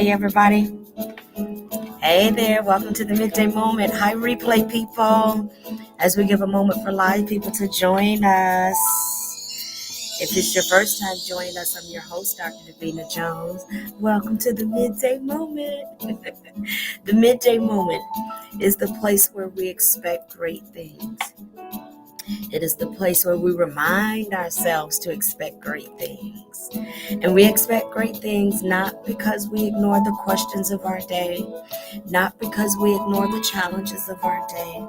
Hey, everybody. Hey there. Welcome to the Midday Moment. Hi, replay people. As we give a moment for live people to join us. If it's your first time joining us, I'm your host, Dr. Davina Jones. Welcome to the Midday Moment. The Midday Moment is the place where we expect great things. It is the place where we remind ourselves to expect great things. And we expect great things not because we ignore the questions of our day, not because we ignore the challenges of our day.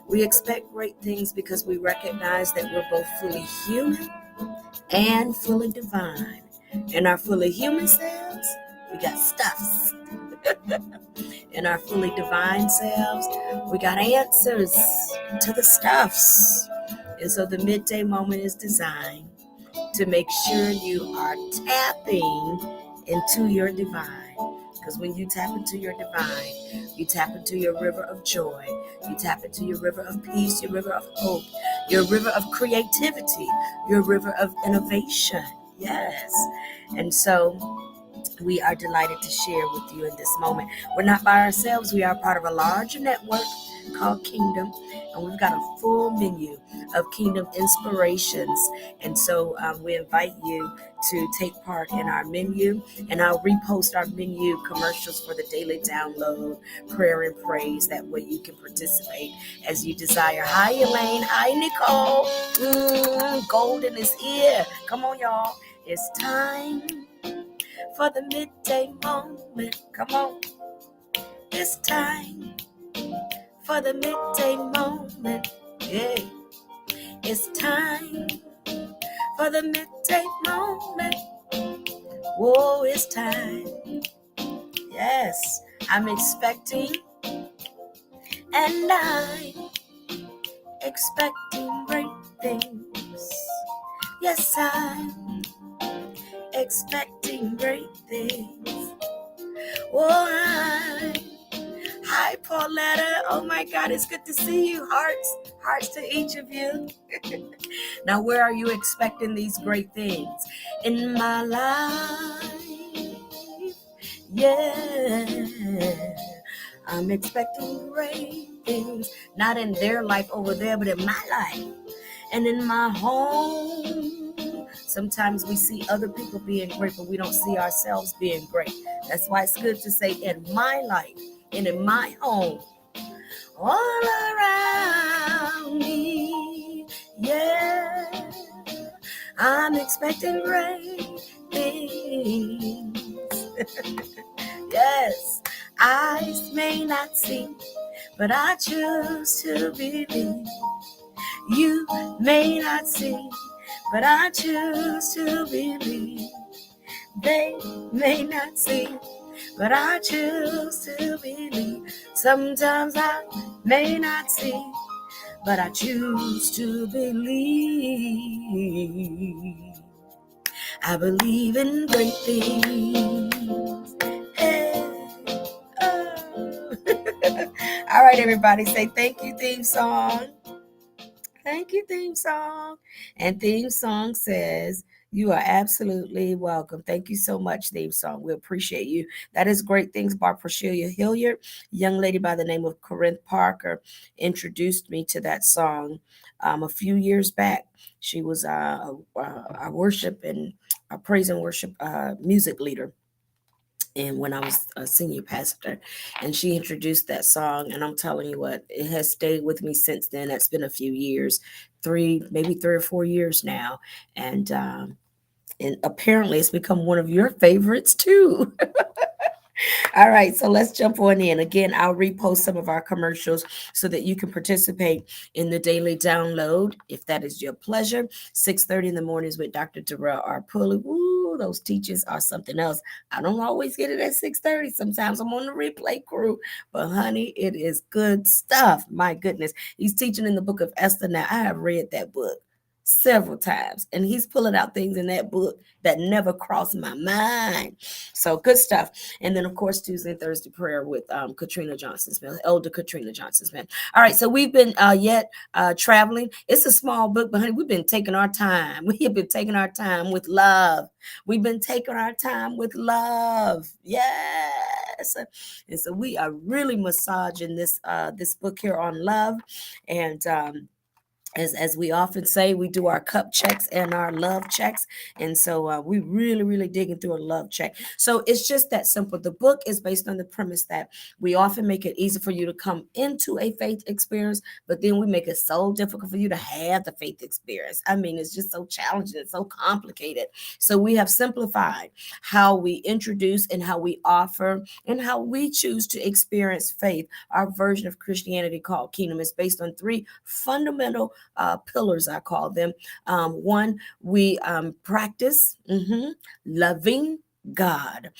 We expect great things because we recognize that we're both fully human and fully divine. In our fully human selves, we got stuffs. In our fully divine selves, we got answers to the stuffs. And so the midday moment is designed to make sure you are tapping into your divine. Because when you tap into your divine, you tap into your river of joy, you tap into your river of peace, your river of hope, your river of creativity, your river of innovation. Yes. And so we are delighted to share with you in this moment. We're not by ourselves. We are part of a larger network called Kingdom, and we've got a full menu of Kingdom inspirations. And so we invite you to take part in our menu, and I'll repost our menu commercials for the daily download, prayer and praise. That way you can participate as you desire. Hi, Elaine. Hi, Nicole. Golden is here. Come on, y'all. It's time for the midday moment. Come on. It's time for the midday moment. Yeah. It's time for the midday moment. Whoa, it's time. Yes, I'm expecting, and I'm expecting great things. Yes, I'm expecting great things. Whoa, hi, Pauletta. Oh my God, it's good to see you. Hearts to each of you. Now, where are you expecting these great things? In my life, yeah. I'm expecting great things. Not in their life over there, but in my life. And in my home. Sometimes we see other people being great, but we don't see ourselves being great. That's why it's good to say in my life and in my home. All around me, yeah, I'm expecting great things. Yes, eyes may not see, but I choose to believe. You may not see, but I choose to believe. They may not see, but I choose to believe. Sometimes I may not see, but I choose to believe. I believe in great things. Hey, oh. All right, everybody, say thank you, theme song. Thank you, theme song. And theme song says, you are absolutely welcome. Thank you so much, theme song. We appreciate you. That is Great Things by Priscilla Hilliard. A young lady by the name of Corinne Parker introduced me to that song a few years back. She was a worship and a praise and worship music leader. And when I was a senior pastor, and she introduced that song, and I'm telling you what, it has stayed with me since then. That's been a few years, maybe 3 or 4 years now, and apparently it's become one of your favorites too. All right, so let's jump on in. Again, I'll repost some of our commercials so that you can participate in the daily download, if that is your pleasure. 6:30 in the mornings with Dr. Darrell R. Pulley. Ooh, those teachers are something else. I don't always get it at 6:30. Sometimes I'm on the replay crew, but honey, it is good stuff. My goodness. He's teaching in the book of Esther. Now, I have read that book. several times, and he's pulling out things in that book that never crossed my mind. So good stuff. And then of course Tuesday and Thursday prayer with Katrina Johnson Smith, Elder Katrina Johnson Smith. All right, so we've been traveling. It's a small book, but honey, we've been taking our time. We have been taking our time with love. We've been taking our time with love. Yes. And so we are really massaging this book here on love. And as we often say, we do our cup checks and our love checks. And so we really digging through a love check. So it's just that simple. The book is based on the premise that we often make it easy for you to come into a faith experience, but then we make it so difficult for you to have the faith experience. I mean, it's just so challenging. It's so complicated. So we have simplified how we introduce and how we offer and how we choose to experience faith. Our version of Christianity called Kingdom is based on three fundamental pillars, I call them. One, we practice loving God,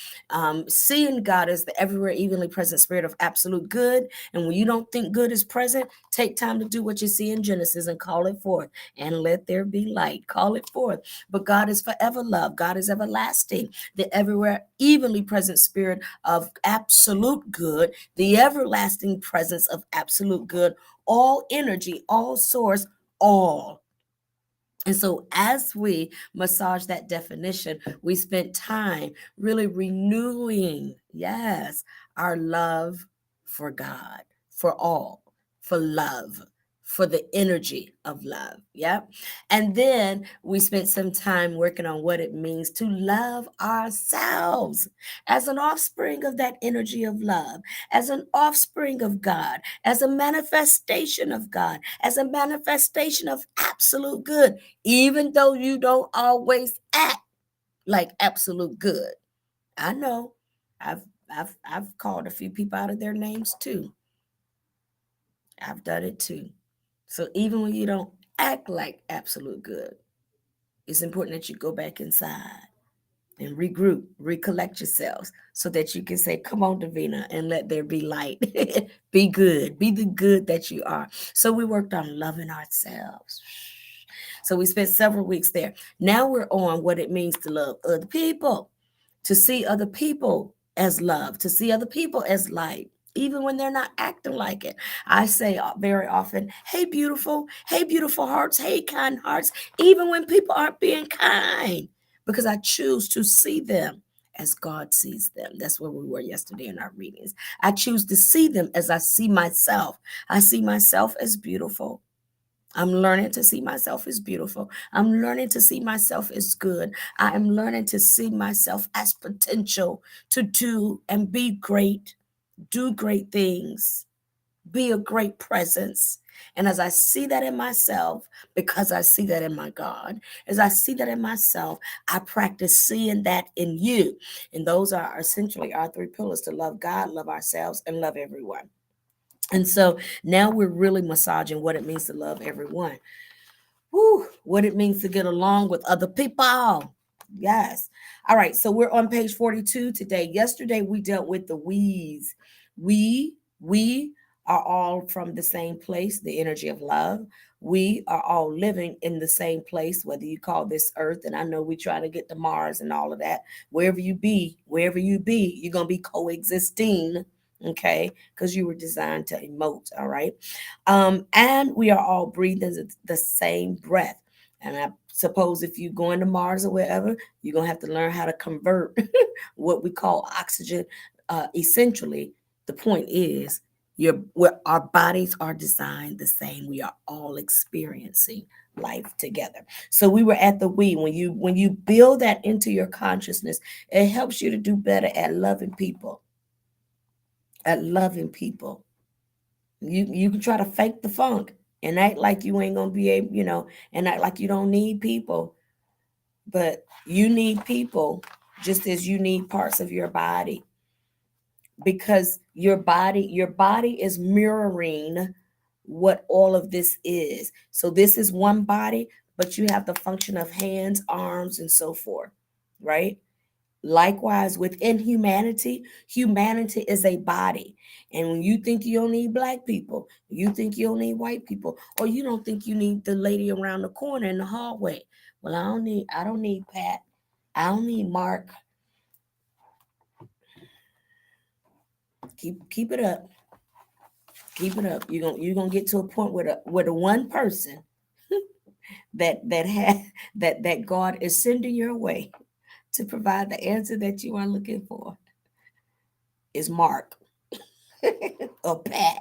seeing God as the everywhere evenly present spirit of absolute good. And when you don't think good is present, take time to do what you see in Genesis and call it forth, and let there be light. Call it forth. But God is forever love. God is everlasting, the everywhere evenly present spirit of absolute good, the everlasting presence of absolute good, all energy, all source, all. And so, as we massage that definition, we spent time really renewing, yes, our love for God, for all, for love, for the energy of love. Yeah. And then we spent some time working on what it means to love ourselves as an offspring of that energy of love, as an offspring of God, as a manifestation of God, as a manifestation of absolute good, even though you don't always act like absolute good. I know. I've called a few people out of their names too. I've done it too. So even when you don't act like absolute good, it's important that you go back inside and regroup, recollect yourselves so that you can say, come on, Davina, and let there be light. Be good. Be the good that you are. So we worked on loving ourselves. So we spent several weeks there. Now we're on what it means to love other people, to see other people as love, to see other people as light, even when they're not acting like it. I say very often, hey, beautiful hearts, hey, kind hearts, even when people aren't being kind, because I choose to see them as God sees them. That's where we were yesterday in our readings. I choose to see them as I see myself. I see myself as beautiful. I'm learning to see myself as beautiful. I'm learning to see myself as good. I am learning to see myself as potential to do and be great, do great things, be a great presence. And as I see that in myself, because I see that in my God, as I see that in myself, I practice seeing that in you. And those are essentially our three pillars: to love God, love ourselves, and love everyone. And so now we're really massaging what it means to love everyone. Whew, what it means to get along with other people. Yes. All right. So we're on page 42 today. Yesterday we dealt with the we's. We are all from the same place, the energy of love. We are all living in the same place, whether you call this earth, and I know we try to get to Mars and all of that. Wherever you be, you're gonna be coexisting. Okay, because you were designed to emote. All right. And we are all breathing the same breath. And I suppose if you're going to Mars or wherever, you're going to have to learn how to convert what we call oxygen. Essentially, the point is, our bodies are designed the same. We are all experiencing life together. So we were at the we. When you build that into your consciousness, it helps you to do better at loving people. At loving people. You can try to fake the funk and act like you ain't gonna be able, and act like you don't need people. But you need people just as you need parts of your body, because your body is mirroring what all of this is. So this is one body, but you have the function of hands, arms, and so forth, right? Likewise, within humanity, humanity is a body. And when you think you don't need black people, you think you don't need white people, or you don't think you need the lady around the corner in the hallway. Well, I don't need Pat. I don't need Mark. Keep it up. Keep it up. You're gonna get to a point where the one person that God is sending your way to provide the answer that you are looking for is Mark or Pat.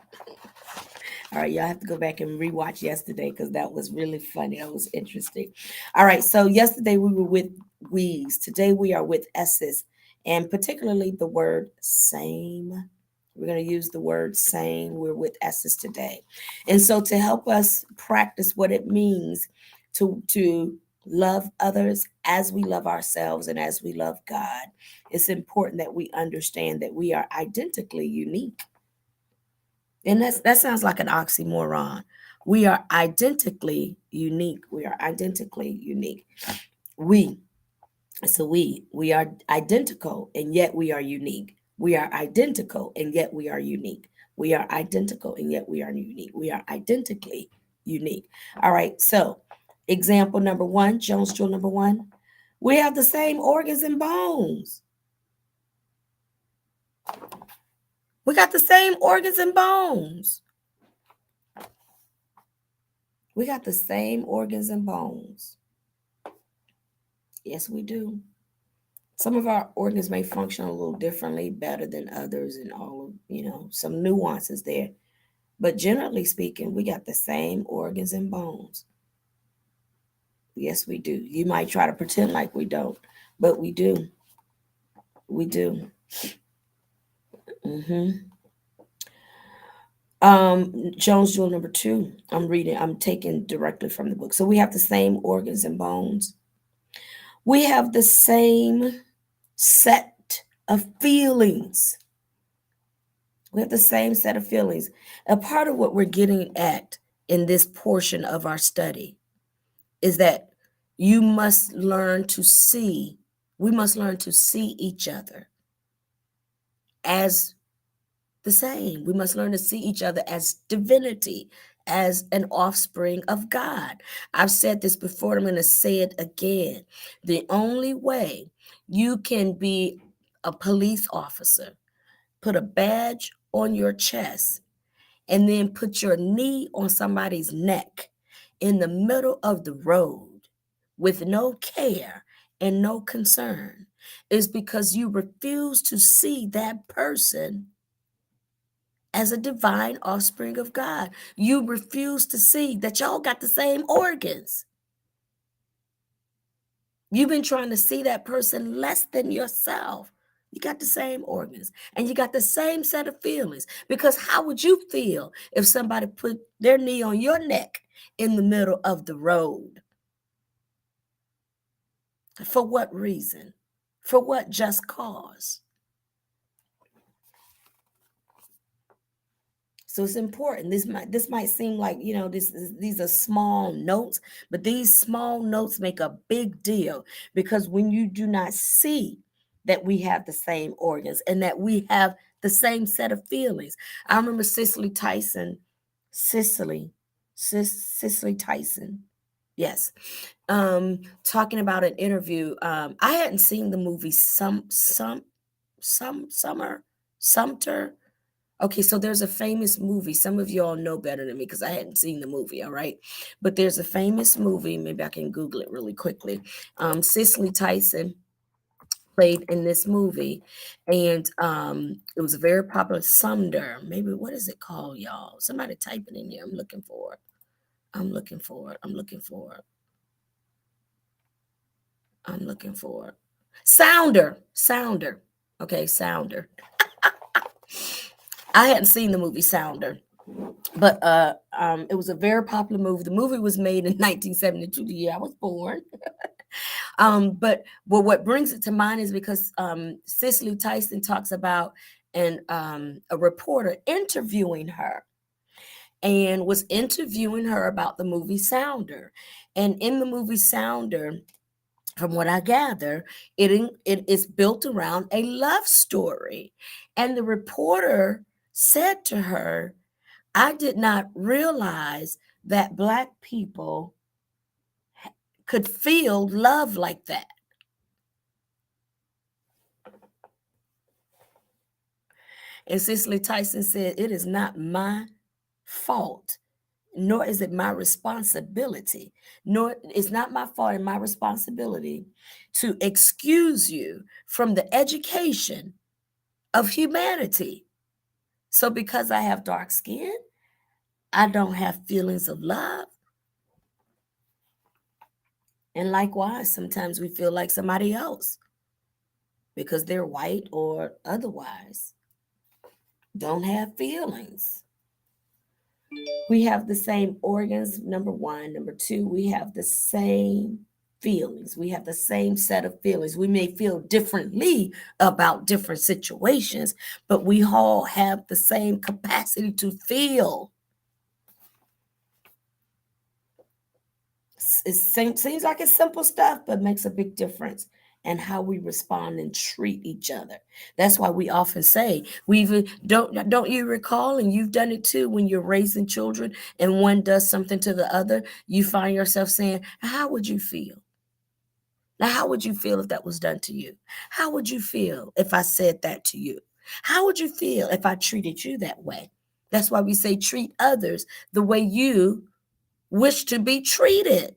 All right, y'all have to go back and rewatch yesterday because that was really funny. That was interesting. All right, so yesterday we were with we's. Today we are with s's, and particularly the word same. We're going to use the word same. We're with s's today. And so to help us practice what it means to love others as we love ourselves and as we love God, it's important that we understand that we are identically unique. And that sounds like an oxymoron. We are identically unique. We are identically unique. We, we are identical and yet we are unique. We are identical and yet we are unique. We are identical and yet we are unique. We are identically unique. All right. So, example number one, Jones Jewel number one. We have the same organs and bones. We got the same organs and bones. We got the same organs and bones. Yes, we do. Some of our organs may function a little differently, better than others, and all of, some nuances there. But generally speaking, we got the same organs and bones. Yes, we do. You might try to pretend like we don't, but we do. We do. Jones Jewel number two. I'm taking directly from the book. So we have the same organs and bones. We have the same set of feelings. We have the same set of feelings. A part of what we're getting at in this portion of our study is that we must learn to see each other as the same. We must learn to see each other as divinity, as an offspring of God. I've said this before, I'm going to say it again. The only way you can be a police officer, put a badge on your chest, and then put your knee on somebody's neck in the middle of the road with no care and no concern is because you refuse to see that person as a divine offspring of God. You refuse to see that y'all got the same organs. You've been trying to see that person less than yourself. You got the same organs and you got the same set of feelings. Because how would you feel if somebody put their knee on your neck in the middle of the road? For what reason? For what just cause? So it's important. This might seem like, these are small notes, but these small notes make a big deal because when you do not see that we have the same organs and that we have the same set of feelings. I remember Cicely Tyson, Cicely Tyson, yes, talking about an interview. I hadn't seen the movie Sumter. Okay, so there's a famous movie. Some of you all know better than me because I hadn't seen the movie, all right? But there's a famous movie. Maybe I can Google it really quickly. Cicely Tyson played in this movie, and it was a very popular Sumter. Maybe what is it called, y'all? Somebody type it in here. I'm looking for it. I'm looking for it. I'm looking for it. I'm looking for it. Sounder. Okay, Sounder. I hadn't seen the movie Sounder, but it was a very popular movie. The movie was made in 1972, the year I was born. But what brings it to mind is because Cicely Tyson talks about a reporter interviewing her and was interviewing her about the movie Sounder. And in the movie Sounder, From what I gather, it is built around a love story. And the reporter said to her, I did not realize that Black people could feel love like that. And Cicely Tyson said, it is not my fault, nor is it my responsibility, nor it's not my fault and my responsibility to excuse you from the education of humanity. So because I have dark skin, I don't have feelings of love. And likewise, sometimes we feel like somebody else because they're white or otherwise don't have feelings. We have the same organs, number one. Number two, we have the same feelings. We have the same set of feelings. We may feel differently about different situations, but we all have the same capacity to feel. It seems like it's simple stuff, but makes a big difference in how we respond and treat each other. That's why we often say, we even don't you recall, and you've done it too, when you're raising children and one does something to the other, you find yourself saying, how would you feel? Now, how would you feel if that was done to you? How would you feel if I said that to you? How would you feel if I treated you that way? That's why we say treat others the way you wish to be treated.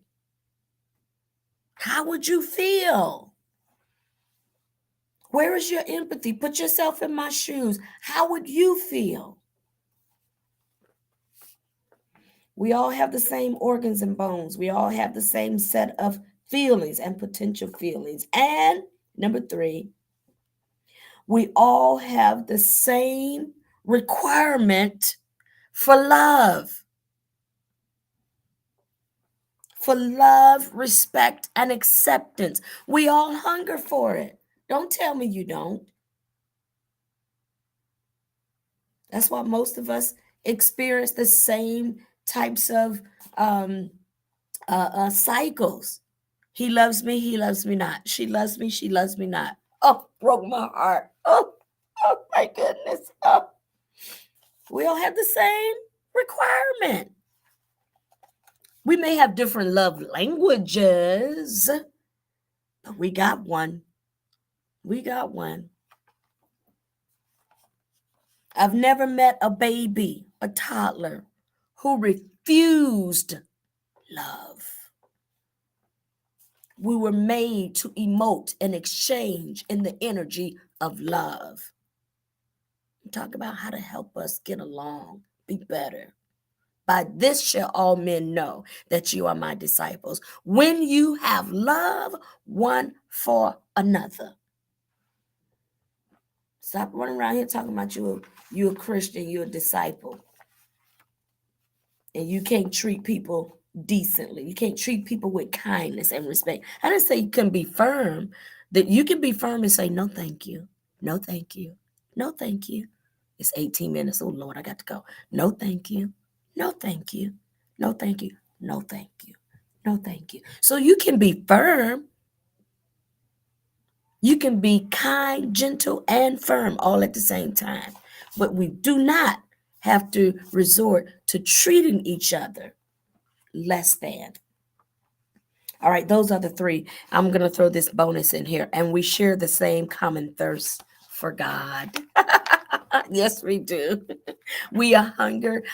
How would you feel? Where is your empathy? Put yourself in my shoes. How would you feel? We all have the same organs and bones. We all have the same set of feelings and potential feelings. And number three, we all have the same requirement for love. For love, respect, and acceptance. We all hunger for it. Don't tell me you don't. That's why most of us experience the same types of cycles. He loves me not. She loves me not. Oh, broke my heart. Oh my goodness. Oh. We all have the same requirement. We may have different love languages, but we got one. We got one. I've never met a baby, a toddler, who refused love. We were made to emote and exchange in the energy of love. Talk about how to help us get along, be better. By this shall all men know that you are my disciples, when you have love one for another. Stop running around here talking about you're a Christian, you're a disciple, and you can't treat people decently. You can't treat people with kindness and respect. I didn't say you can be firm. That you can be firm and say, no, thank you. No, thank you. No, thank you. It's 18 minutes. Oh, Lord, I got to go. No, thank you. No, thank you. No, thank you. No, thank you. No, thank you. So you can be firm. You can be kind, gentle, and firm all at the same time. But we do not have to resort to treating each other less than. All right, those are the three. I'm going to throw this bonus in here. And we share the same common thirst for God. Yes, we do. We are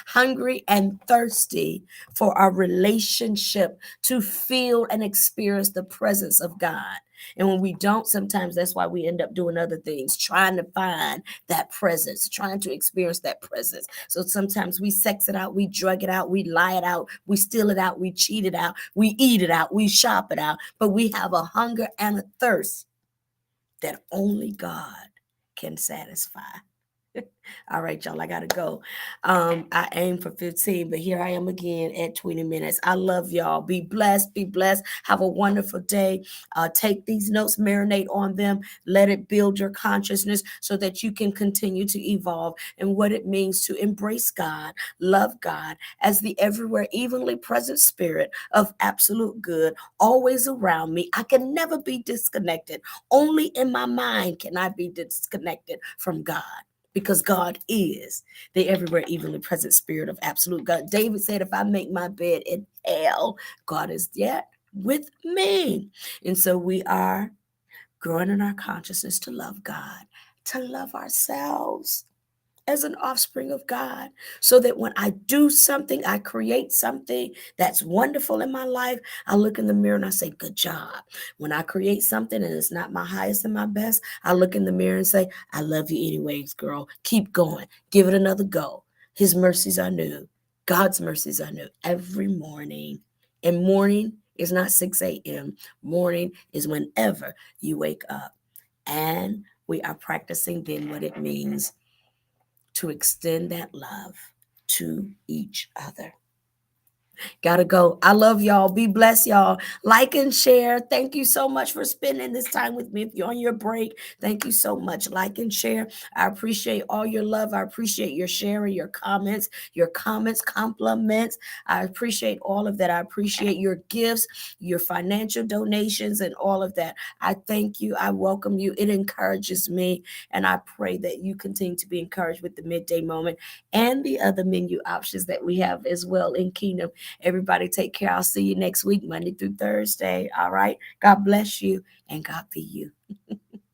hungry and thirsty for our relationship to feel and experience the presence of God. And when we don't, sometimes that's why we end up doing other things, trying to find that presence, trying to experience that presence. So sometimes we sex it out, we drug it out, we lie it out, we steal it out, we cheat it out, we eat it out, we shop it out. But we have a hunger and a thirst that only God can satisfy. All right, y'all, I gotta go. I aim for 15, but here I am again at 20 minutes. I love y'all. Be blessed. Be blessed. Have a wonderful day. Take these notes, marinate on them. Let it build your consciousness so that you can continue to evolve in what it means to embrace God, love God as the everywhere evenly present spirit of absolute good, always around me. I can never be disconnected. Only in my mind can I be disconnected from God, because God is the everywhere evenly present spirit of absolute God. David said, if I make my bed in hell, God is yet with me. And so we are growing in our consciousness to love God, to love ourselves as an offspring of God, so that when I do something, I create something that's wonderful in my life, I look in the mirror and I say, good job. When I create something and it's not my highest and my best, I look in the mirror and say, I love you anyways, girl. Keep going. Give it another go. His mercies are new. God's mercies are new every morning. And morning is not 6 a.m. Morning is whenever you wake up. And we are practicing then what it means to extend that love to each other. Gotta go. I love y'all. Be blessed, y'all. Like and share. Thank you so much for spending this time with me. If you're on your break, thank you so much. Like and share. I appreciate all your love. I appreciate your sharing, your comments, compliments. I appreciate all of that. I appreciate your gifts, your financial donations, and all of that. I thank you. I welcome you. It encourages me. And I pray that you continue to be encouraged with the midday moment and the other menu options that we have as well in Kingdom. Everybody take care. I'll see you next week, Monday through Thursday. All right. God bless you and God be you.